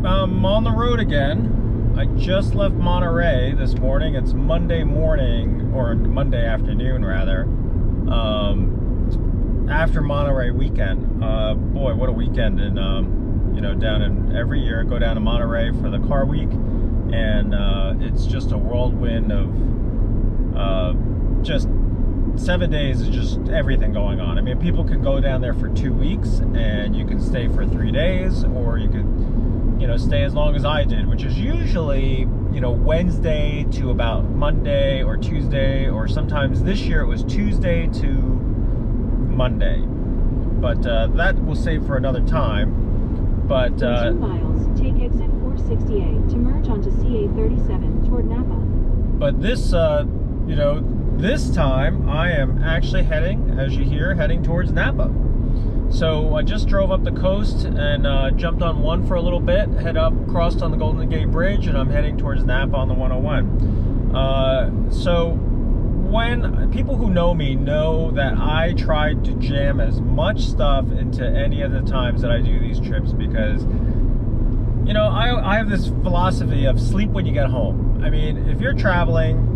I'm on the road again. I just left Monterey this morning. It's Monday morning, or Monday afternoon rather, after Monterey weekend. Boy, what a weekend. And you know, down in every year I go down to Monterey for the car week, and it's just a whirlwind of just 7 days is just everything going on. I mean, people can go down there for 2 weeks and you can stay for 3 days, or you could, you know, stay as long as I did, which is usually, you know, Wednesday to about Monday or Tuesday, or sometimes this year it was Tuesday to Monday. But that we'll save for another time. But 2 miles, take exit 468 to merge onto CA 37 toward Napa. But this, you know, this time I am actually heading, as you hear, heading towards Napa. So I just drove up the coast and jumped on one for a little bit, head up, crossed on the Golden Gate Bridge, and I'm heading towards Napa on the 101. So when people who know me know that I tried to jam as much stuff into any of the times that I do these trips, because, you know, I have this philosophy of sleep when you get home. I mean, if you're traveling,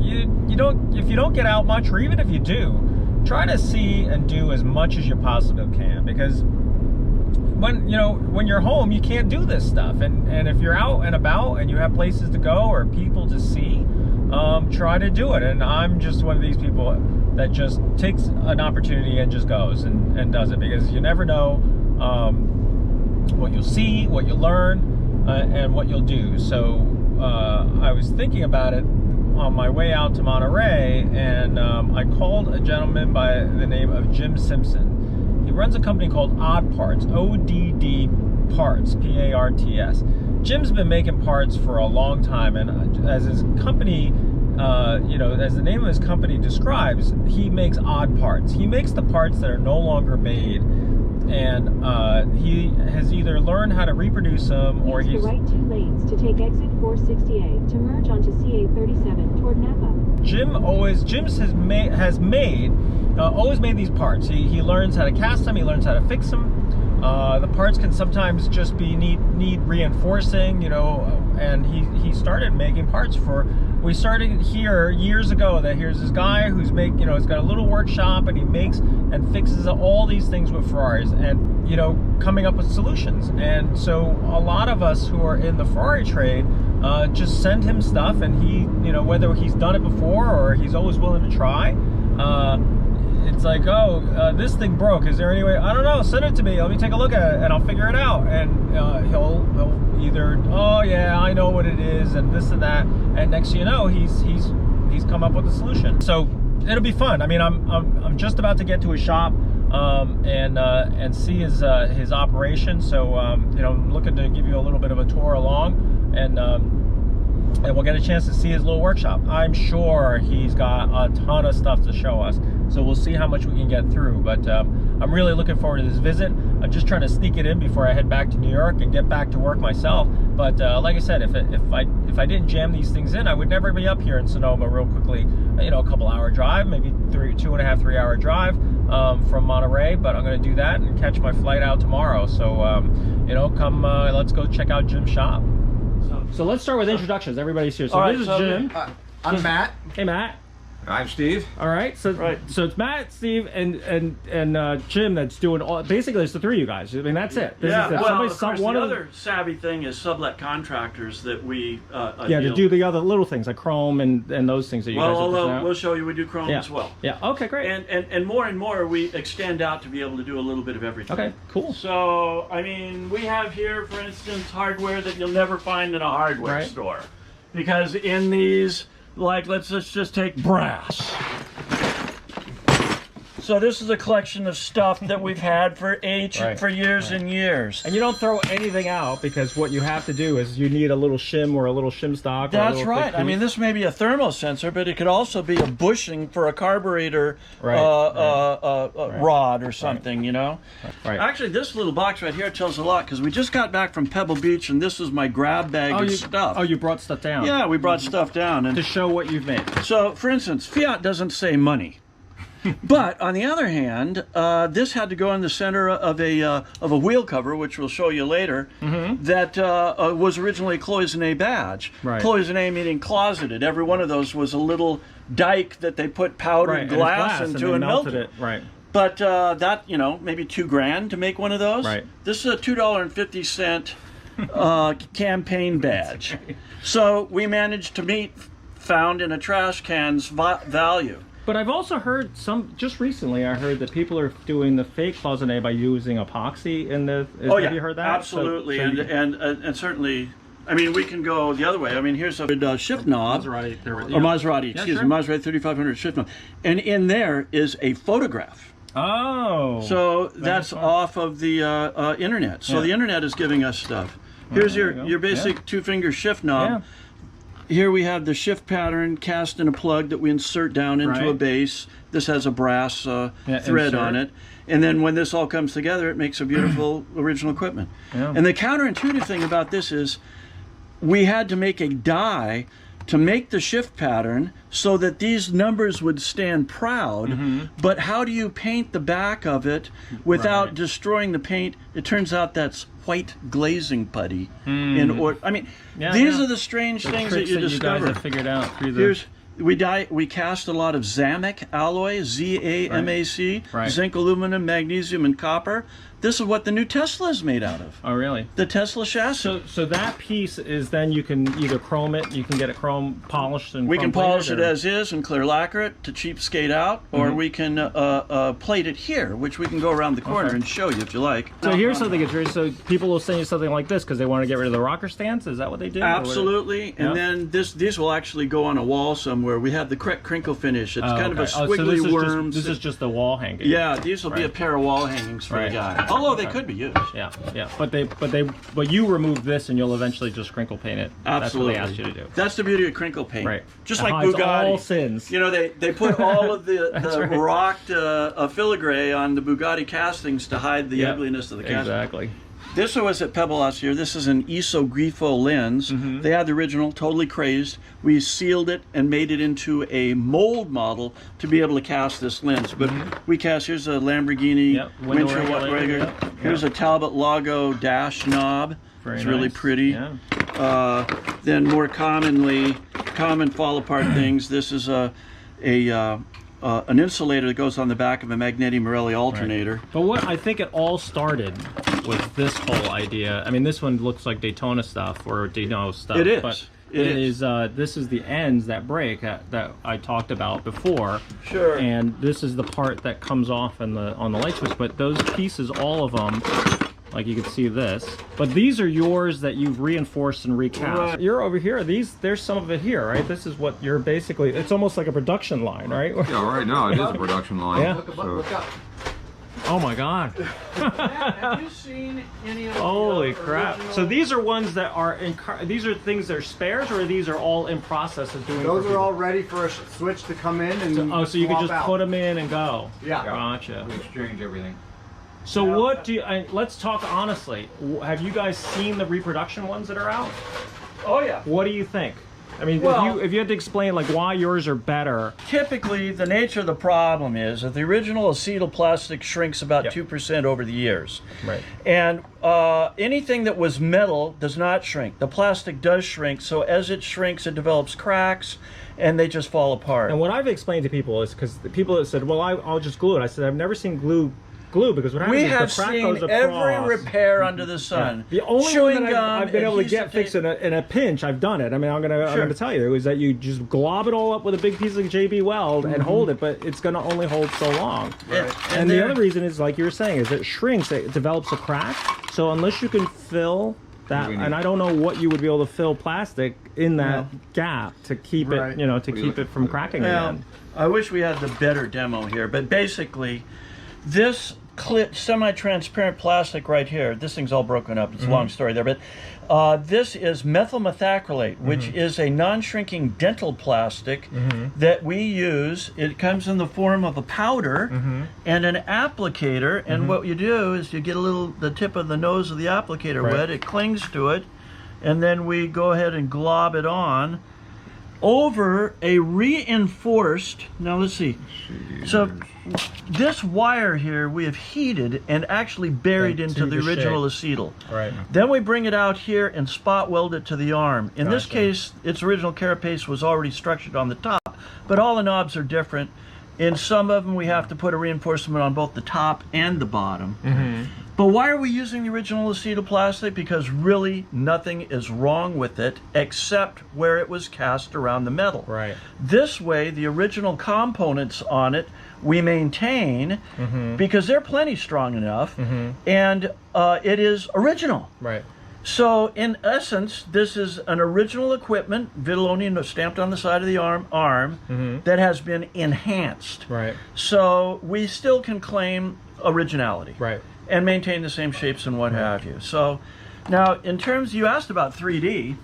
if you don't get out much, or even if you do, try to see and do as much as you possibly can, because when you're home, you can't do this stuff. And if you're out and about and you have places to go or people to see, try to do it. And I'm just one of these people that just takes an opportunity and just goes and does it, because you never know what you'll see, what you'll learn, and what you'll do. So I was thinking about it on my way out to Monterey, and I called a gentleman by the name of Jim Simpson. He runs a company called Odd Parts, ODD Parts, P-A-R-T-S. Jim's been making parts for a long time, and as his company, you know, as the name of his company describes, he makes odd parts. He makes the parts that are no longer made, and he has either learned how to reproduce them, or he's... the right 2 lanes to take exit 468 to merge onto CA 37 toward Napa. Jim always always made these parts. He learns how to cast them. He learns how to fix them. The parts can sometimes just be need reinforcing, you know. And he started making parts for. We started here years ago that here's this guy who's he's got a little workshop, and he makes and fixes all these things with Ferraris, and, you know, coming up with solutions. And so a lot of us who are in the Ferrari trade just send him stuff, and he, you know, whether he's done it before or he's always willing to try. It's like, oh, this thing broke. Is there any way? I don't know. Send it to me. Let me take a look at it, and I'll figure it out. And he'll either, oh yeah, I know what it is, and this and that. And next thing you know, he's come up with a solution. So it'll be fun. I mean, I'm just about to get to his shop and see his operation. So you know, I'm looking to give you a little bit of a tour along, and we'll get a chance to see his little workshop. I'm sure he's got a ton of stuff to show us, so we'll see how much we can get through. But I'm really looking forward to this visit. I'm just trying to sneak it in before I head back to New York and get back to work myself. But like I said, if I didn't jam these things in, I would never be up here in Sonoma real quickly. You know, a couple-hour drive, maybe 2.5, 3-hour drive from Monterey. But I'm going to do that and catch my flight out tomorrow. So you know, come, let's go check out Jim's shop. So let's start with introductions. Everybody's here. So this is Jim. I'm Matt. Hey, Matt. I'm Steve. All right. So so it's Matt, Steve, and Jim that's doing all. Basically, it's the three of you guys. I mean, that's it. Well, of course, the other savvy thing is sublet contractors that we to do the other little things like chrome and those things that you guys. Well, we'll show you. We do chrome as well. Yeah. Okay. Great. And more we extend out to be able to do a little bit of everything. Okay. Cool. So I mean, we have here, for instance, hardware that you'll never find in a hardware store, because in these. Like, let's just take brass. So this is a collection of stuff that we've had for years and years. And you don't throw anything out, because what you have to do is you need a little shim or a little shim stock. That's right. I mean, this may be a thermal sensor, but it could also be a bushing for a carburetor rod or something, you know? Right. Actually, this little box right here tells a lot, because we just got back from Pebble Beach, and this is my grab bag of stuff. Oh, you brought stuff down? Yeah, we brought stuff down. And to show what you've made. So, for instance, Fiat doesn't say money. But on the other hand, this had to go in the center of a wheel cover, which we'll show you later, that was originally a cloisonne badge. Right. Cloisonne meaning closeted. Every one of those was a little dike that they put powdered glass into and melted it. Right. But that, you know, maybe $2,000 to make one of those. Right. This is a $2.50 campaign badge. So we managed to meet found in a trash can's value. But I've also heard just recently I heard that people are doing the fake cloisonne by using epoxy in the. Have you heard that? Absolutely, and certainly. I mean, we can go the other way. I mean, here's a shift knob. Maserati, excuse me, Maserati 3500 shift knob. And in there is a photograph. Oh. So that's off of the internet. So the internet is giving us stuff. Here's your basic two-finger shift knob. Yeah. Here we have the shift pattern cast in a plug that we insert down into a base. This has a brass thread on it. And then when this all comes together, it makes a beautiful original equipment. Yeah. And the counterintuitive thing about this is we had to make a die to make the shift pattern so that these numbers would stand proud. But how do you paint the back of it without destroying the paint? It turns out that's white glazing putty. I mean, these are the strange things that you discover. You guys have figured out through the... We cast a lot of Zamac alloy, Z-A-M-A-C, zinc, aluminum, magnesium, and copper. This is what the new Tesla is made out of. Oh, really? The Tesla chassis. So that piece is then you can either chrome it, you can get it chrome polished and we can polish it as is and clear lacquer it to cheapskate out, or we can plate it here, which we can go around the corner and show you if you like. So here's something interesting. So people will send you something like this because they want to get rid of the rocker stands. Is that what they do? Absolutely. And then these will actually go on a wall somewhere. We have the correct crinkle finish. It's kind of a squiggly worm. This is just the wall hanging. Yeah, these will be a pair of wall hangings for the guy. Although they could be used. Yeah. But you remove this and you'll eventually just crinkle paint it. Absolutely. That's what they asked you to do. That's the beauty of crinkle paint. Right. Just like Bugatti. All sins. You know, they put all of the rocked filigree on the Bugatti castings to hide the ugliness of the casting. Exactly. This was at Pebble last year. This is an Isogrifo lens. They had the original, totally crazed. We sealed it and made it into a mold model to be able to cast this lens. But we cast, here's a Lamborghini windshield regulator. Here's a Talbot Lago dash knob. It's really pretty. Then more common fall apart things. This is an insulator that goes on the back of a Magneti Morelli alternator. But what I think it all started with this whole idea. I mean, this one looks like Daytona stuff or Dino stuff. It is. But it is. This is the ends that break that I talked about before. Sure. And this is the part that comes off on the light switch. But those pieces, all of them, like you can see this. But these are yours that you've reinforced and recast. Right. You're over here. There's some of it here, right? This is what you're basically. It's almost like a production line, right? Yeah, right now it is a production line. Yeah. Look up. Oh my God! Have you seen any of Holy crap! So these are ones that are these are things that are spares, or these are all in process of doing. Those are all ready for a switch to come in and. So you can just put them in and go. Yeah. Gotcha. We exchange everything. So what do you? Let's talk honestly. Have you guys seen the reproduction ones that are out? Oh yeah. What do you think? I mean, Well, if you had to explain like why yours are better. Typically, the nature of the problem is that the original acetyl plastic shrinks about 2% over the years. Right. And anything that was metal does not shrink. The plastic does shrink, so as it shrinks, it develops cracks, and they just fall apart. And what I've explained to people is because the people that said, well, I'll just glue it. I said, I've never seen glue because what happens we is have the crack seen goes across. every repair under the sun. The only Chewing one that I've been able to get adhesive fixed in a pinch, I've done it. I mean, I'm gonna tell you is that you just glob it all up with a big piece of JB Weld and hold it, but it's gonna only hold so long. And the other reason is, like you were saying, is it shrinks. It develops a crack. So unless you can fill that, and I don't know what you would be able to fill plastic in that gap to keep it, keep it from cracking again. I wish we had the better demo here, but basically, this semi-transparent plastic right here, this thing's all broken up, it's a long story there, but this is methyl methacrylate, which is a non-shrinking dental plastic that we use. It comes in the form of a powder and an applicator, and what you do is you get the tip of the nose of the applicator wet, it clings to it, and then we go ahead and glob it on. over a reinforced, now let's see. So this wire here we have heated and actually buried into the original acetal. Right. Then we bring it out here and spot weld it to the arm. In this case, its original carapace was already structured on the top, but all the knobs are different. In some of them we have to put a reinforcement on both the top and the bottom. But why are we using the original acetal plastic? Because really nothing is wrong with it except where it was cast around the metal. Right. This way, the original components on it we maintain because they're plenty strong enough, and it is original. Right. So in essence, this is an original equipment, Vitelloni stamped on the side of the arm that has been enhanced. Right. So we still can claim originality. Right. And maintain the same shapes and what have you. So now in terms, you asked about 3D,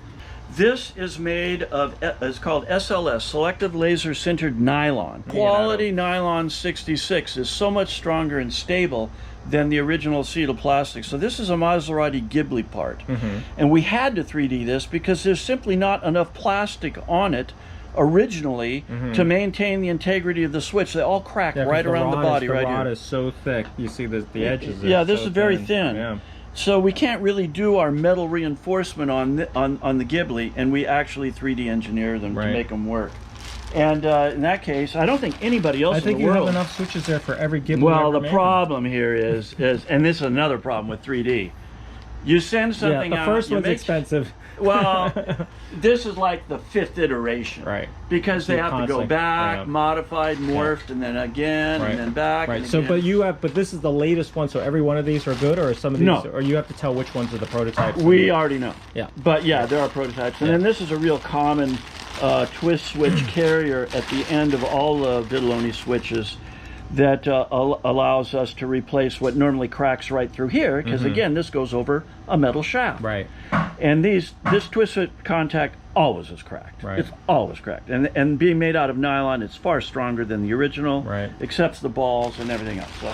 this is made of, it's called SLS, Selective Laser Sintered Nylon. Quality nylon 66 is so much stronger and stable than the original acetal plastic. So this is a Maserati Ghibli part. And we had to 3D this because there's simply not enough plastic on it originally to maintain the integrity of the switch. They all crack right around the body right here. The rod is so thick. You see the edges. Yeah, this is very thin. Yeah. So we can't really do our metal reinforcement on the Ghibli, and we actually 3D engineer them to make them work. And in that case, I don't think anybody else in the world... I think you have enough switches there for every Ghibli. Well, the problem here is, and this is another problem with 3D. You send something out... the first one's expensive. Well, this is like the 5th iteration. Right. Because they have to go back, modified, morphed, and then again, and then back. Right. And So, again. but this is the latest one. So every one of these are good, or some of these, or you have to tell which ones are the prototypes. We already know. Yeah. But yeah, there are prototypes, and then this is a real common twist switch carrier at the end of all the Vitelloni switches that allows us to replace what normally cracks right through here, because again, this goes over a metal shaft. Right. And this twist switch contact always is cracked. Right. It's always cracked. And being made out of nylon, it's far stronger than the original. Right. Except the balls and everything else. So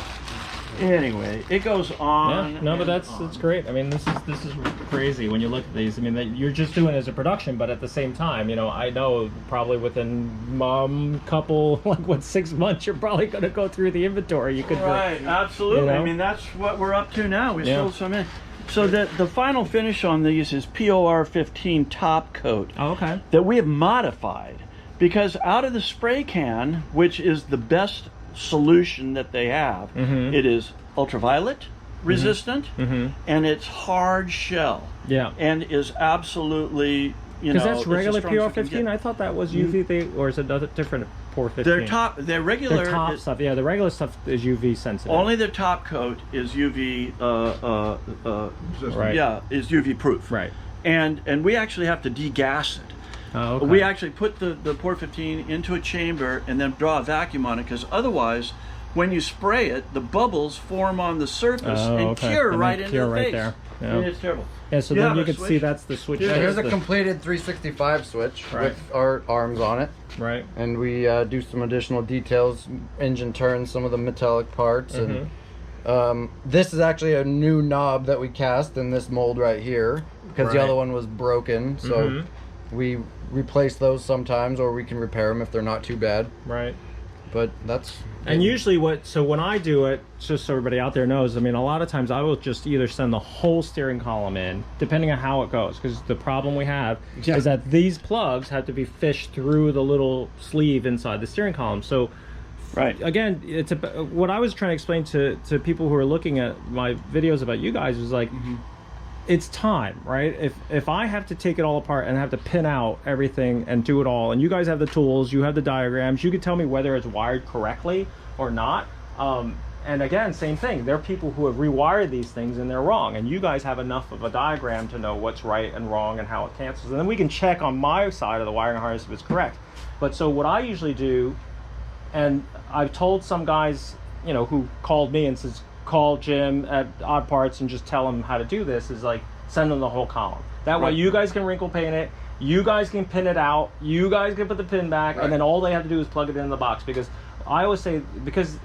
anyway, it goes on. Yeah. No, but that's great. I mean, this is crazy when you look at these. I mean, you're just doing it as a production, but at the same time, you know, I know probably within couple, like what, 6 months, you're probably going to go through the inventory. You could. Right. Absolutely. You know? I mean, that's what we're up to now. We sold some in. So the final finish on these is POR 15 top coat. Oh, okay. That we have modified because out of the spray can, which is the best solution that they have, it is ultraviolet resistant and it's hard shell. Yeah. And is absolutely, you know, because that's regular POR 15. I thought that was UV, or is it different? POR 15. Their regular top stuff. Yeah, the regular stuff is UV sensitive. Only the top coat is UV. Is UV proof. Right. And we actually have to degas it. Oh, okay. We actually put the POR 15 into a chamber and then draw a vacuum on it, because otherwise, when you spray it, the bubbles form on the surface and cure right into the face. There. Yeah. It's terrible. Yeah, so then you can see that's the switch. Yeah, here's a completed 365 switch with our arms on it. Right. And we do some additional details, engine turns, some of the metallic parts. And this is actually a new knob that we cast in this mold right here, because the other one was broken. So we replace those sometimes, or we can repair them if they're not too bad. Right. But that's... And usually when I do it, just so everybody out there knows, I mean, a lot of times I will just either send the whole steering column in, depending on how it goes, because the problem we have is that these plugs have to be fished through the little sleeve inside the steering column. So, again, it's what I was trying to explain to people who are looking at my videos about you guys is like, it's time, right? If I have to take it all apart and have to pin out everything and do it all, and you guys have the tools, you have the diagrams, you can tell me whether it's wired correctly or not. And again, same thing. There are people who have rewired these things and they're wrong, and you guys have enough of a diagram to know what's right and wrong and how it cancels, and then we can check on my side of the wiring harness if it's correct. But so what I usually do, and I've told some guys, you know, who called me and says, call Jim at Odd Parts and just tell him how to do this, is like send them the whole column. That way you guys can wrinkle paint it, you guys can pin it out, you guys can put the pin back, and then all they have to do is plug it in the box. Because I always say, because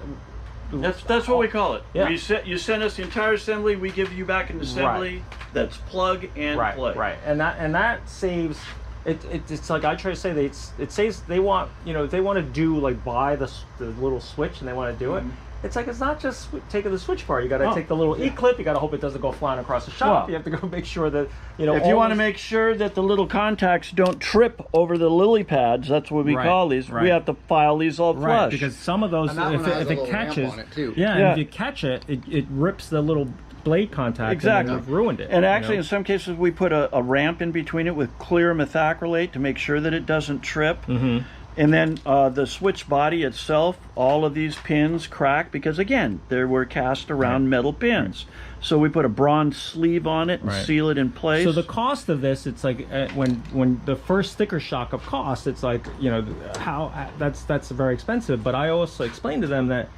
that's what we call it. Yeah. You send us the entire assembly, we give you back an assembly that's plug and play. Right. And that saves it's like I try to say, it says they want, you know, if they want to do like buy the little switch and they want to do it. It's like, it's not just taking the switch bar. You got to take the little E-clip. You got to hope it doesn't go flying across the shop. Well, you have to go make sure that, you know. If you want to make sure that the little contacts don't trip over the lily pads, that's what we call these. We have to file these all flush. Right, because some of those, if it catches, if you catch it, it rips the little blade contact. Exactly. And ruined it. And actually, in some cases, we put a ramp in between it with clear methacrylate to make sure that it doesn't trip. And then the switch body itself, all of these pins crack because, again, they were cast around metal pins. So we put a bronze sleeve on it and seal it in place. So the cost of this, it's like when the first sticker shock of cost, it's like, you know, that's very expensive. But I also explained to them that,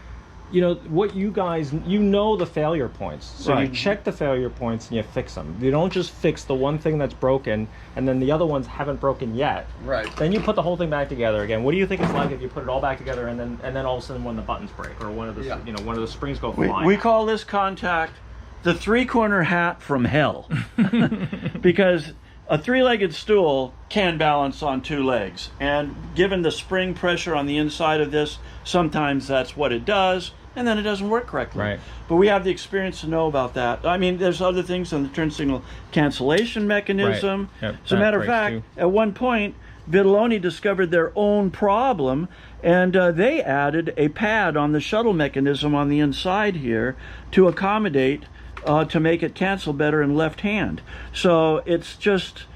you know, what you guys, you know the failure points. So you check the failure points and you fix them. You don't just fix the one thing that's broken and then the other ones haven't broken yet. Right. Then you put the whole thing back together again. What do you think it's like if you put it all back together and then all of a sudden when the buttons break or one of the you know, one of the springs go flying? We call this contact the three-corner hat from hell. Because a three-legged stool can balance on two legs. And given the spring pressure on the inside of this, sometimes that's what it does. And then it doesn't work correctly. Right. But we have the experience to know about that. I mean, there's other things on the turn signal cancellation mechanism. Yep, as a matter of fact, at one point, Vitelloni discovered their own problem, and they added a pad on the shuttle mechanism on the inside here to accommodate, to make it cancel better in left hand. So it's just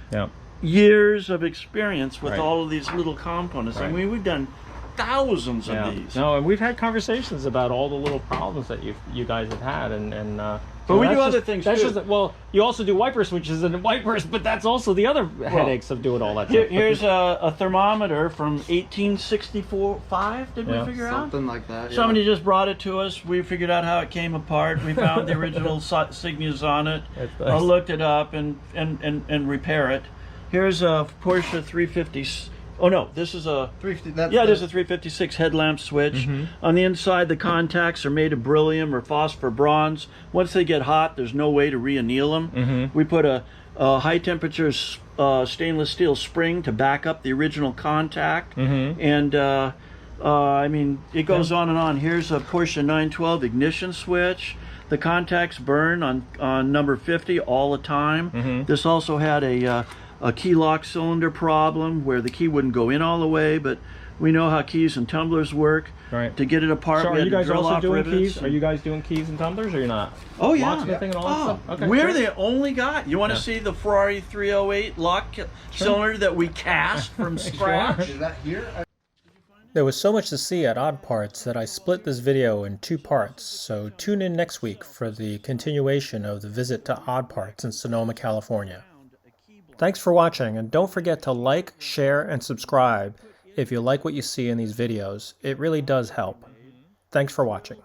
years of experience with all of these little components. I mean, we've done thousands of these. No, and we've had conversations about all the little problems that you guys have had, and but we do other things too. Just, well, you also do wiper switches and wipers, but that's also the other headaches of doing all that stuff. Here's a thermometer from 1864-5. Did we figure out something like that? Yeah. Somebody just brought it to us. We figured out how it came apart. We found the original signals on it. I looked it up and repair it. Here's a Porsche 350. Oh no, this is a 350. It is a 356 headlamp switch. On the inside, the contacts are made of beryllium or phosphor bronze. Once they get hot, there's no way to re-anneal them. We put a high temperature stainless steel spring to back up the original contact. And I mean, it goes on and on. Here's a Porsche 912 ignition switch. The contacts burn on number 50 all the time. This also had a key lock cylinder problem where the key wouldn't go in all the way, but we know how keys and tumblers work. To get it apart, so we had you guys to drill also off doing rivets. keys? Are you guys doing keys and tumblers, or you're not? Oh yeah. Locksmithing and all that stuff? Okay, we're the only guy. You want to see the Ferrari 308 lock cylinder that we cast from scratch? Is that here? There was so much to see at Odd Parts that I split this video in 2 parts, so tune in next week for the continuation of the visit to Odd Parts in Sonoma, California. Thanks for watching, and don't forget to like, share, and subscribe if you like what you see in these videos. It really does help. Thanks for watching.